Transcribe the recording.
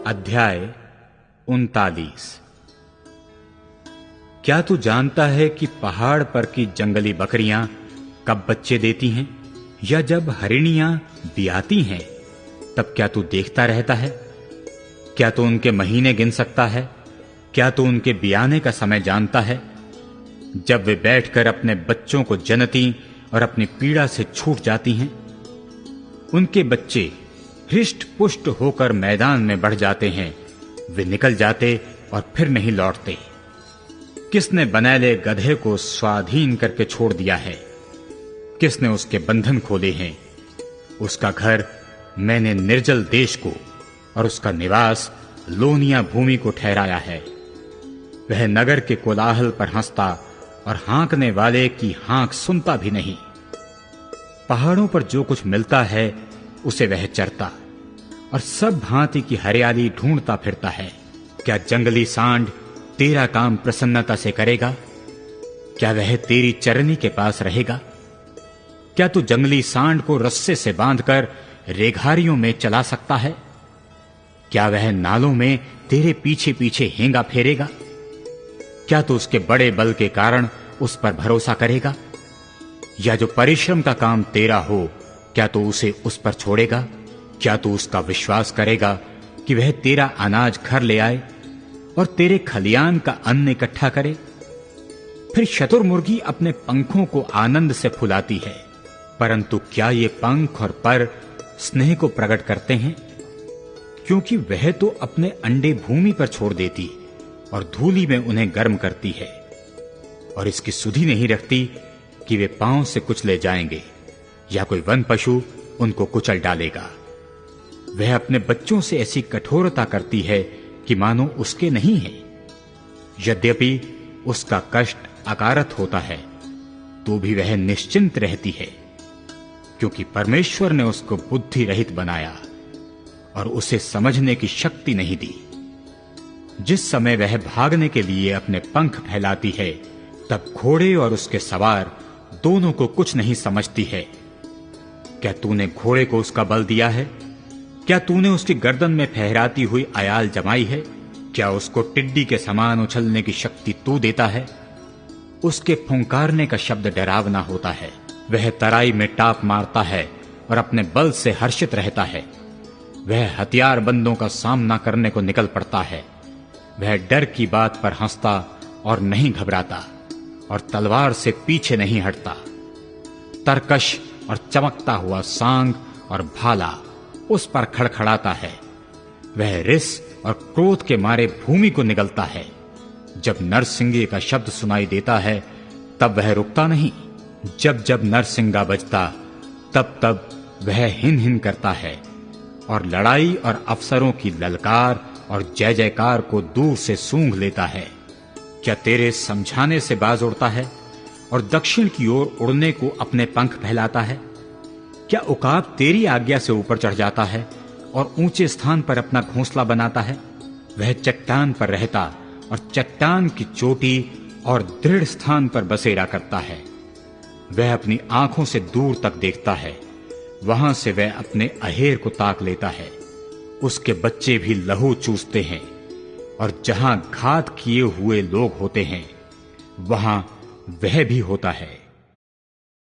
अध्याय 39। क्या तू जानता है कि पहाड़ पर की जंगली बकरियां कब बच्चे देती हैं, या जब हरिणियां बियाती हैं तब क्या तू देखता रहता है? क्या तू उनके महीने गिन सकता है? क्या तू उनके बियाने का समय जानता है? जब वे बैठकर अपने बच्चों को जनती और अपनी पीड़ा से छूट जाती हैं, उनके बच्चे हृष्ट पुष्ट होकर मैदान में बढ़ जाते हैं। वे निकल जाते और फिर नहीं लौटते। किसने बनैले गधे को स्वाधीन करके छोड़ दिया है? किसने उसके बंधन खोले हैं? उसका घर मैंने निर्जल देश को और उसका निवास लोनिया भूमि को ठहराया है। वह नगर के कोलाहल पर हंसता और हाँकने वाले की हाँक सुनता भी नहीं। पहाड़ों पर जो कुछ मिलता है उसे वह चरता और सब भांति की हरियाली ढूंढता फिरता है। क्या जंगली सांड तेरा काम प्रसन्नता से करेगा? क्या वह तेरी चरनी के पास रहेगा? क्या तू जंगली सांड को रस्से से बांधकर रेघारियों में चला सकता है? क्या वह नालों में तेरे पीछे पीछे हेंगा फेरेगा? क्या तू उसके बड़े बल के कारण उस पर भरोसा करेगा? या जो परिश्रम का काम तेरा हो, क्या तू उसे उस पर छोड़ेगा? क्या तू उसका विश्वास करेगा कि वह तेरा अनाज घर ले आए और तेरे खलियान का अन्न इकट्ठा करे? फिर शतुरमुर्गी अपने पंखों को आनंद से फुलाती है, परंतु क्या ये पंख और पर स्नेह को प्रकट करते हैं? क्योंकि वह तो अपने अंडे भूमि पर छोड़ देती और धूलि में उन्हें गर्म करती है, और इसकी सुधि नहीं रखती कि वे पांव से कुचले जाएंगे या कोई वन पशु उनको कुचल डालेगा। वह अपने बच्चों से ऐसी कठोरता करती है कि मानो उसके नहीं है। यद्यपि उसका कष्ट अकारत होता है तो भी वह निश्चिंत रहती है, क्योंकि परमेश्वर ने उसको बुद्धि रहित बनाया और उसे समझने की शक्ति नहीं दी। जिस समय वह भागने के लिए अपने पंख फैलाती है, तब घोड़े और उसके सवार दोनों को कुछ नहीं समझती है। क्या तूने घोड़े को उसका बल दिया है? क्या तूने उसकी गर्दन में फहराती हुई अयाल जमाई है? क्या उसको टिड्डी के समान उछलने की शक्ति तू देता है? उसके फुंकारने का शब्द डरावना होता है। वह तराई में टाप मारता है और अपने बल से हर्षित रहता है। वह हथियारबंदों का सामना करने को निकल पड़ता है। वह डर की बात पर हंसता और नहीं घबराता, और तलवार से पीछे नहीं हटता। तरकश और चमकता हुआ सांग और भाला उस पर खड़खड़ाता है। वह रिस और क्रोध के मारे भूमि को निगलता है। जब नरसिंगे का शब्द सुनाई देता है तब वह रुकता नहीं। जब जब नरसिंगा बजता तब तब वह हिन हिन करता है, और लड़ाई और अफसरों की ललकार और जय जयकार को दूर से सूंघ लेता है। क्या तेरे समझाने से बाज उड़ता है और दक्षिण की ओर उड़ने को अपने पंख फैलाता है? क्या उकाब तेरी आज्ञा से ऊपर चढ़ जाता है और ऊंचे स्थान पर अपना घोंसला बनाता है? वह चट्टान पर रहता और चट्टान की चोटी और दृढ़ स्थान पर बसेरा करता है। वह अपनी आंखों से दूर तक देखता है। वहां से वह अपने अहेर को ताक लेता है। उसके बच्चे भी लहू चूसते हैं, और जहां घात किए हुए लोग होते हैं वहां वह भी होता है।